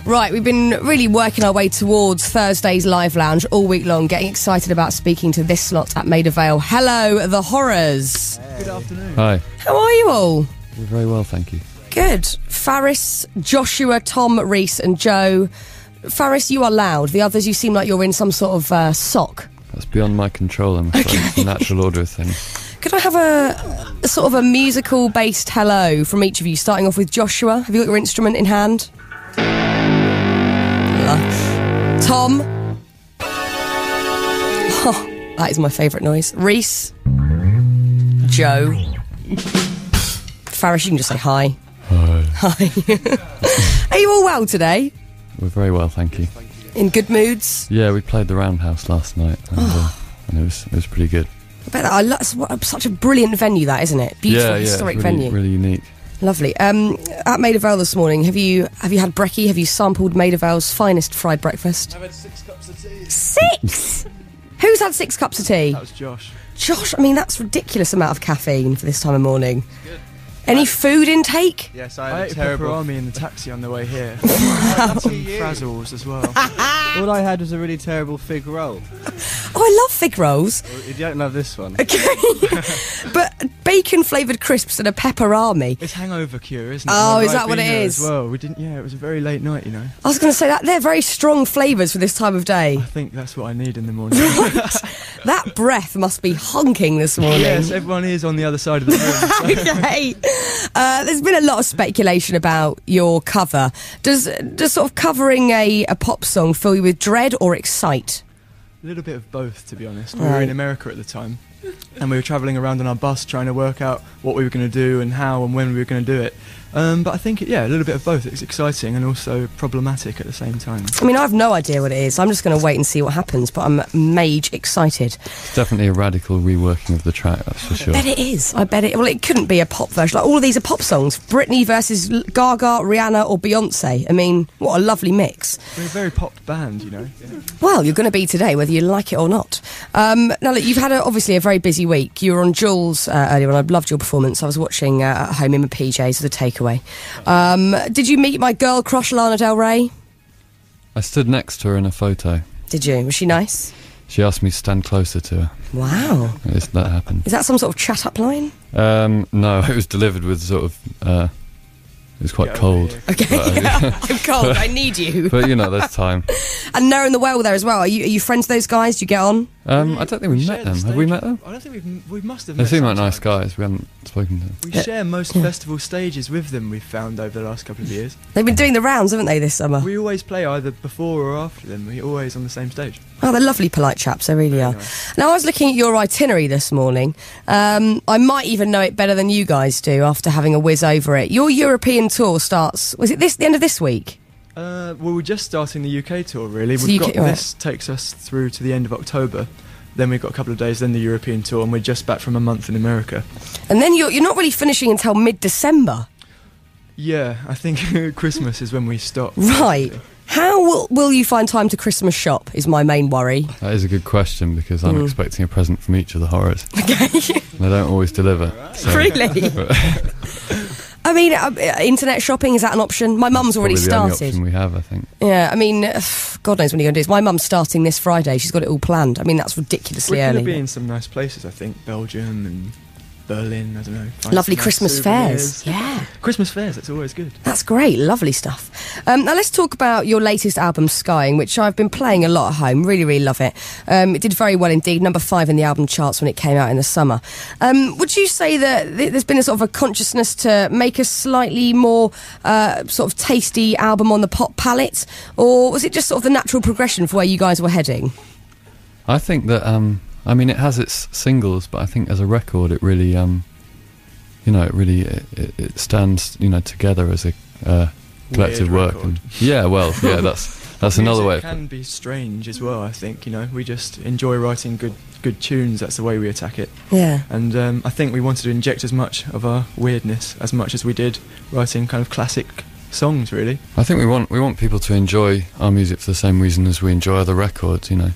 Right, we've been really working our way towards Thursday's Live Lounge all week long, getting excited about speaking to this slot at Maida Vale. Hello, the Horrors. Good afternoon. Hi. How are you all? We're very well, thank you. Good. Faris, Joshua, Tom, Reese and Joe. Faris, you are loud. The others, you seem like you're in some sort of sock. That's beyond my control, I'm afraid. It's the natural order of things. Could I have a sort of a musical-based hello from each of you, starting off with Joshua? Have you got your instrument in hand? Tom. Oh, that is my favourite noise. Reese. Joe. Faris, you can just say hi. Hi. Are you all well today? We're very well, thank you. In good moods? Yeah, we played the Roundhouse last night, and it was pretty good. I bet that, such a brilliant venue, that, isn't it? Beautiful, historic it's really, venue. really unique. Lovely. At Maida Vale this morning, have you had brekkie? Have you sampled Maida Vale's finest fried breakfast? I've had 6 cups of tea. 6? Who's had 6 cups of tea? That was Josh. Josh, I mean, that's a ridiculous amount of caffeine for this time of morning. Good. Any food intake? Yes, I ate a pepperoni in the taxi on the way here. I had some frazzles as well. All I had was a really terrible fig roll. Oh, I love fig rolls. Well, you don't love this one. Okay. But bacon-flavoured crisps and a pepperami. It's hangover cure, isn't it? Oh, We're is that what being it there is? As well, we didn't. Yeah, it was a very late night, you know. I was going to say that they're very strong flavours for this time of day. I think that's what I need in the morning. That breath must be honking this morning. Yes, everyone is on the other side of the room. Okay. There's been a lot of speculation about your cover. Does sort of covering a pop song fill you with dread or excite? A little bit of both, to be honest. We Right. were in America at the time, and we were travelling around on our bus trying to work out what we were going to do and how and when we were going to do it. But I think, a little bit of both. It's exciting and also problematic at the same time. I mean, I have no idea what it is. I'm just going to wait and see what happens, but I'm mage excited. It's definitely a radical reworking of the track, that's for sure. I bet it is. I bet it... Well, it couldn't be a pop version. Like, all of these are pop songs. Britney versus Gaga, Rihanna or Beyonce. I mean, what a lovely mix. We're a very pop band, you know. Well, you're going to be today, whether you like it or not. Now, look, you've had obviously a very busy week. You were on Jules earlier, and I loved your performance. I was watching at home in my PJs as a takeaway. Did you meet my girl crush, Lana Del Rey? I stood next to her in a photo. Did you? Was she nice? She asked me to stand closer to her. Wow. That happened. Is that some sort of chat-up line? No, it was delivered with sort of... it was quite cold. Okay, yeah, I'm cold, I need you. But, there's time. And Noah and the Whale were there as well. Are you friends with those guys? Do you get on? I don't think we met them. Have we met them? I don't think we must have They met seem like nice sometimes. guys. We haven't spoken to them. We share most festival stages with them, we've found over the last couple of years. They've been doing the rounds, haven't they, this summer? We always play either before or after them. We're always on the same stage. Oh, they're lovely, polite chaps, they really are. nice. Now, I was looking at your itinerary this morning. I might even know it better than you guys do after having a whiz over it. Your European tour starts... Was it the end of this week? Well, we're just starting the UK tour, really. So We've UK got this takes us through to the end of October. Then we've got a couple of days, then the European tour, and we're just back from a month in America. And then you're not really finishing until mid-December. Yeah, I think Christmas is when we stop. Right. How will you find time to Christmas shop is my main worry. That is a good question, because I'm expecting a present from each of the Horrors. Okay. And they don't always deliver. So. Really? I mean, internet shopping, is that an option? My mum's already Probably the only started. option we have, I think. Yeah, I mean, God knows when you're going to do this. My mum's starting this Friday. She's got it all planned. I mean, that's ridiculously We're going early. to be in some nice places, I think. Belgium and Berlin, I don't know. find Lovely some nice Christmas souvenirs. fairs. Yeah. Christmas fairs, that's always good. That's great, lovely stuff. Now let's talk about your latest album, Skying, which I've been playing a lot at home. Really, really love it. It did very well indeed, number 5 in the album charts when it came out in the summer. Would you say that there's been a sort of a consciousness to make a slightly more sort of tasty album on the pop palette, or was it just sort of the natural progression for where you guys were heading? I think that, it has its singles, but I think as a record it really, it stands, together as a collective Weird work. record. And that's another way. It can be strange as well, I think. We just enjoy writing good tunes. That's the way we attack it. Yeah. And I think we wanted to inject as much of our weirdness as much as we did writing kind of classic songs, really. I think we want people to enjoy our music for the same reason as we enjoy other records, and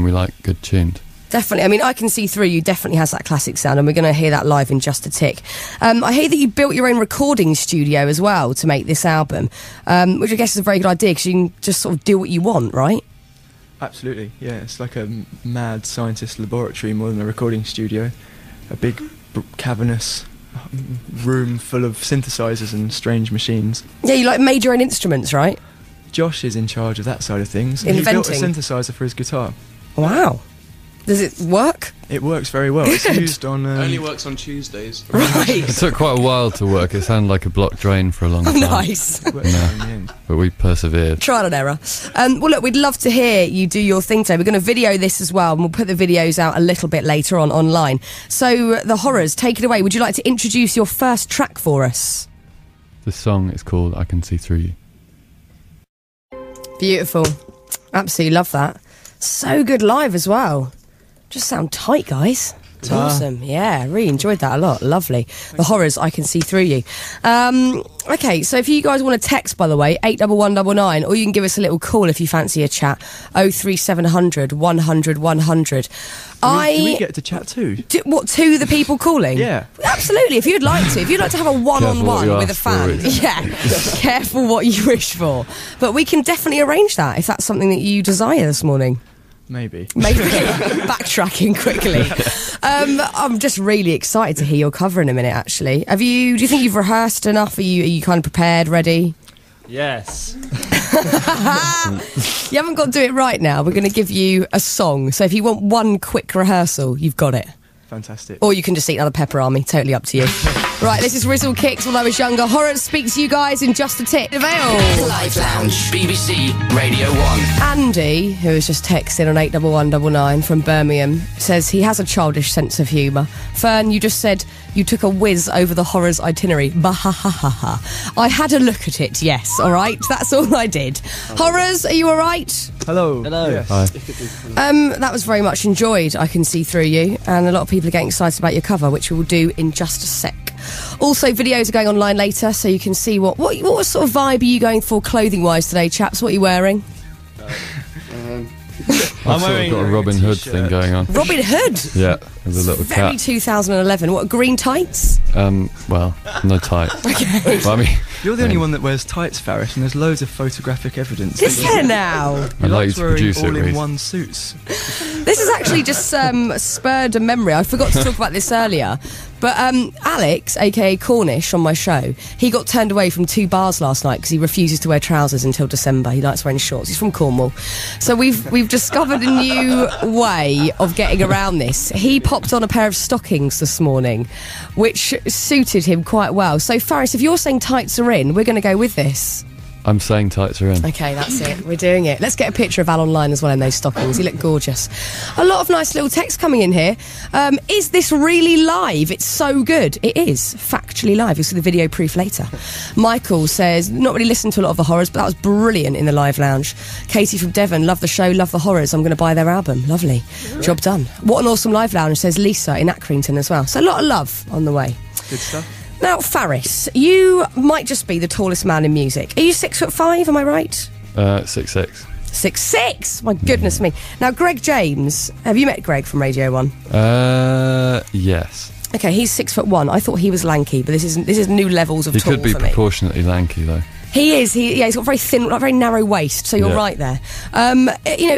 we like good tunes. Definitely. I mean, I Can See Through You definitely has that classic sound, and we're going to hear that live in just a tick. I hear that you built your own recording studio as well to make this album, which I guess is a very good idea because you can just sort of do what you want, right? Absolutely, yeah. It's like a mad scientist laboratory more than a recording studio. A big cavernous room full of synthesizers and strange machines. Yeah, you like made your own instruments, right? Josh is in charge of that side of things. He Inventing. built a synthesizer for his guitar. Wow. Does it work? It works very well. It's used on... Only works on Tuesdays. Right. It took quite a while to work. It sounded like a block drain for a long time. Nice. It works fine in the end. But we persevered. Trial and error. Well, look, we'd love to hear you do your thing today. We're going to video this as well, and we'll put the videos out a little bit later on online. So, The Horrors, take it away. Would you like to introduce your first track for us? The song is called I Can See Through You. Beautiful. Absolutely love that. So good live as well. Just sound tight, guys. It's awesome. Yeah, really enjoyed that a lot. Lovely. The Horrors, I Can See Through You. Okay, so if you guys want to text, by the way, 81199, or you can give us a little call if you fancy a chat, 03700 100 100. Do we get to chat too? What, to the people calling? Yeah. Absolutely, if you'd like to. If you'd like to have a one-on-one Careful what you with a ask for, fan. Rich. Yeah, careful what you wish for. But we can definitely arrange that if that's something that you desire this morning. Maybe. Backtracking quickly. I'm just really excited to hear your cover in a minute, actually. Do you think you've rehearsed enough? Are you kind of prepared, ready? Yes. You haven't got to do it right now. We're going to give you a song. So if you want one quick rehearsal, you've got it. Fantastic. Or you can just eat another Pepper Army. Totally up to you. Right, this is Rizzle Kicks When I Was Younger. Horrors speaks to you guys in just a tick. Avail. Live Lounge, BBC Radio 1. Andy, who has just texted on 81199 from Birmingham, says he has a childish sense of humour. Fern, you just said you took a whiz over the Horrors itinerary. Bah-ha-ha-ha-ha. I had a look at it, yes, all right? That's all I did. Horrors, are you all right? Hello. Hello. Yes. Hi. That was very much enjoyed, I Can See Through You, and a lot of people are getting excited about your cover, which we will do in just a sec. Also, videos are going online later, so you can see what sort of vibe are you going for clothing-wise today, chaps? What are you wearing? I've sort of got a Robin Hood thing going on. Robin Hood? Yeah, with a little Very cat. 2011. What, green tights? Well, no tight. Okay. But I mean, You're the only one that wears tights, Faris, and there's loads of photographic evidence. Is there now? I'd like you to wearing produce it, Reece. all-in-one suits. This has actually just spurred a memory. I forgot to talk about this earlier. But Alex, a.k.a. Cornish, on my show, he got turned away from 2 bars last night because he refuses to wear trousers until December. He likes wearing shorts. He's from Cornwall. So we've discovered a new way of getting around this. He popped on a pair of stockings this morning, which suited him quite well. So, Faris, if you're saying tights are in, we're going to go with this. I'm saying tights are in. Okay, that's it. We're doing it. Let's get a picture of Al online as well in those stockings. You look gorgeous. A lot of nice little text coming in here. Is this really live? It's so good. It is factually live. You'll see the video proof later. Michael says, not really listened to a lot of the Horrors, but that was brilliant in the live lounge. Katie from Devon, love the show, love the Horrors. I'm going to buy their album. Lovely. Job done. What an awesome live lounge, says Lisa in Accrington as well. So a lot of love on the way. Good stuff. Now, Faris, you might just be the tallest man in music. Are you 6'5", am I right? 6'6". 6'6"? My goodness me. Now, Greg James, have you met Greg from Radio 1? Yes. Okay, he's 6'1". I thought he was lanky, but this is new levels of He tall could be for me. proportionately lanky, though. He is. He's got very thin, like very narrow waist. So you're Yeah. right there.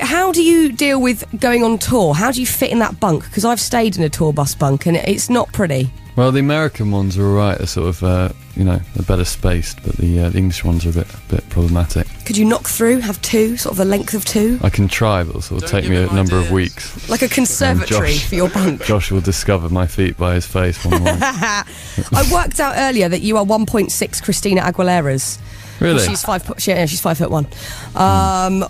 How do you deal with going on tour? How do you fit in that bunk? Because I've stayed in a tour bus bunk and it's not pretty. Well, the American ones are alright. They're sort of, they're better spaced, but the English ones are a bit problematic. Could you knock through? Have 2, sort of the length of 2, I can try, but it'll sort of Don't take give me a him number of ideas. weeks. like a conservatory Josh. for your bunk. Josh will discover my feet by his face one morning. I worked out earlier that you are 1.6 Christina Aguilera's. Really? She's 5'1",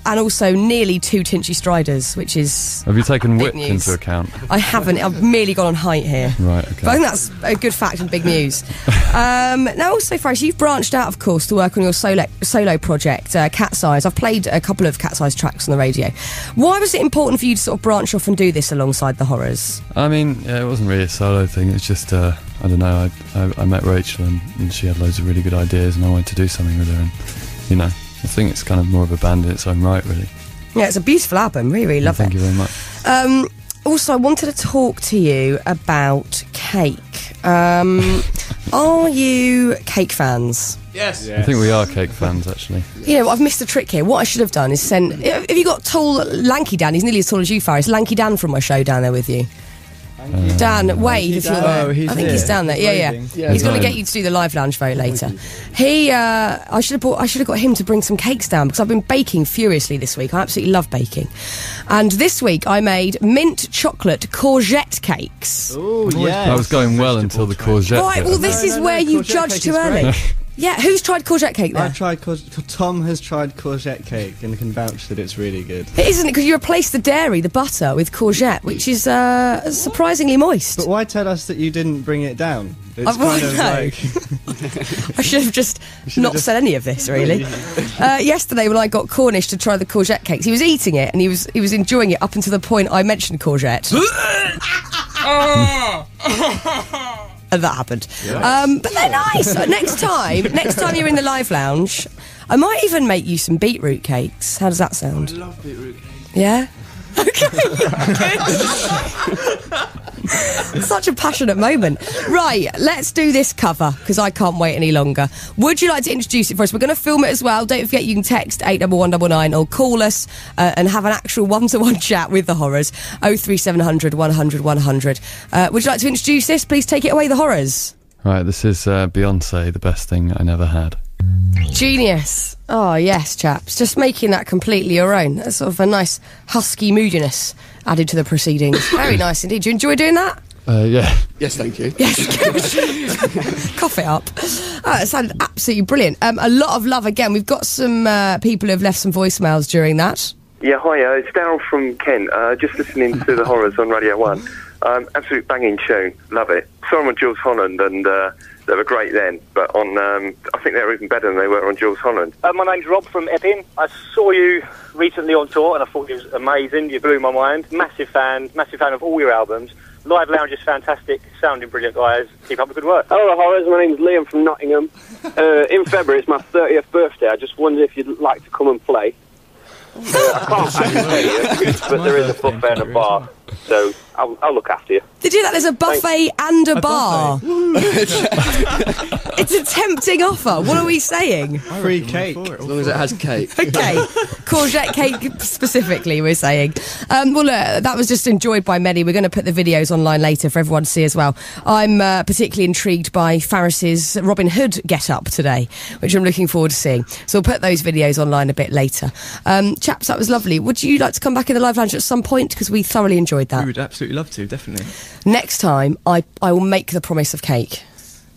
and also nearly 2 Tinchy Striders, which is Have you taken big width news. into account? I haven't. I've merely gone on height here. Right, But I okay. think that's a good fact and big news. Now, also, Faris, you've branched out, of course, to work on your solo project, Cat's Eyes. I've played a couple of Cat's Eyes tracks on the radio. Why was it important for you to sort of branch off and do this alongside the Horrors? I mean, yeah, it wasn't really a solo thing. It's just, I don't know, I met Rachel and she had loads of really good ideas and I wanted to do something with her. And, I think it's kind of more of a band in its own right, really. Yeah, it's a beautiful album. Really, really love Thank it. you very much. Also, I wanted to talk to you about cake. Are you cake fans? Yes. I think we are cake fans, actually. You know, I've missed a trick here. What I should have done is send... Have you got tall, lanky Dan? He's nearly as tall as you, Faris. Lanky Dan from my show down there with you. Dan, wave if you're there. Oh, he's I think here. he's down there. Yeah. Waving. He's going to no. get you to do the live lounge very later. I should have got him to bring some cakes down because I've been baking furiously this week. I absolutely love baking. And this week I made mint chocolate courgette cakes. Oh, yeah. I was going well until the courgette Right, bit. well this is where you courgette judge cake too is early. great. Yeah, who's tried courgette cake there? I've tried Tom has tried courgette cake and can vouch that it's really good. It isn't it because you replace the dairy, the butter, with courgette, which is surprisingly moist. But why tell us that you didn't bring it down? It's I've kind of no. like... I should have just not just- said any of this, really. Yesterday, when I got Cornish to try the courgette cakes, he was eating it and he was enjoying it up until the point I mentioned courgette. And that happened. But they're nice. Next time you're in the live lounge, I might even make you some beetroot cakes. How does that sound? I love beetroot cake. Yeah? Okay. Good. Such a passionate moment. Right, let's do this cover, because I can't wait any longer. Would you like to introduce it for us? We're going to film it as well. Don't forget you can text 81199 or call us and have an actual one-to-one chat with the Horrors. 03700 100 100. Would you like to introduce this? Please take it away, the Horrors. Right, this is Beyonce, The Best Thing I Never Had. Genius. Oh, yes, chaps. Just making that completely your own. That's sort of a nice husky moodiness added to the proceedings. Very nice indeed. Do you enjoy doing that? Yeah. Yes, thank you. Yes, cough it up. It sounded absolutely brilliant. A lot of love again. We've got some people who have left some voicemails during that. Yeah, hi, it's Daryl from Kent. Just listening to the Horrors on Radio 1. Absolute banging tune. Love it. Saw them on Jules Holland and they were great then, but on I think they were even better than they were on Jules Holland. My name's Rob from Epping. I saw you recently on tour and I thought it was amazing. You blew my mind. Massive fan of all your albums. Live Lounge is fantastic. Sounding brilliant, guys. Keep up the good work. Hello, Horrors. My name's Liam from Nottingham. In February, it's my 30th birthday. I just wondered if you'd like to come and play. I can't actually pay you, but there is a buffet and a bar, so I'll look after you. Did you know that there's a buffet and a bar? It's a tempting offer. What are we saying? Free cake. As long as it has cake. Okay, courgette cake specifically, we're saying. Well, look, that was just enjoyed by many. We're going to put the videos online later for everyone to see as well. I'm particularly intrigued by Faris's Robin Hood get-up today, which I'm looking forward to seeing. So we'll put those videos online a bit later. Chaps, that was lovely. Would you like to come back in the live lounge at some point? Because we thoroughly enjoyed that. We would absolutely love to, definitely. Next time, I will make the promise of cake.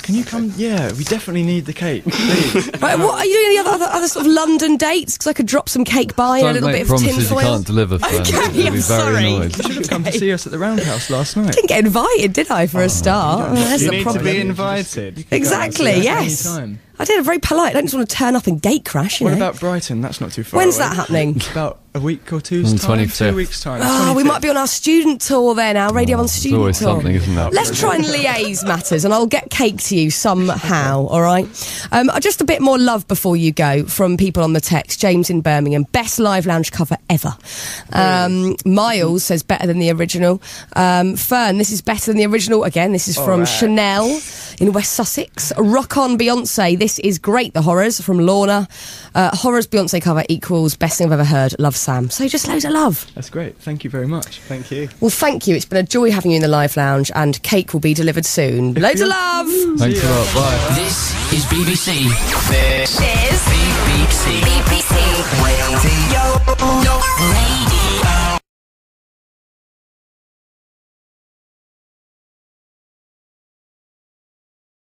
Can you come? Yeah, we definitely need the cake, please. Right, what are you doing? Any other sort of London dates? Because I could drop some cake by and a Don't little make bit of promises you tinfoil. can't deliver, friend. Okay, You'll I'm be sorry. very annoyed. You should have come to see us at the Roundhouse last night. I didn't get invited, did I? For a start, that's You the need problem. to be invited. Exactly. Any Yes. time. I did. Very polite. I don't just want to turn up and gate crash. You What know. about Brighton? That's not too far When's away. that happening? About a week or two's On the time. 25th. 2 weeks' time. Oh, we might be on our student tour then. Our Radio 1 It's student always tour. something, isn't it? Let's try and liaise matters, and I'll get cake to you somehow. All right. Just a bit more love before you go from people on the text. James in Birmingham, best live lounge cover ever. Miles says better than the original. Fern, this is better than the original. Again, this is from Chanel in West Sussex. Rock on Beyonce. This is great. The Horrors from Lorna. Horrors Beyonce cover equals best thing I've ever heard. Love, Sam. So just loads of love. That's great. Thank you very much. Thank you. Well, thank you. It's been a joy having you in the live lounge, and cake will be delivered soon. Loads of love. Thanks a lot. Bye. This is BBC. Cheers.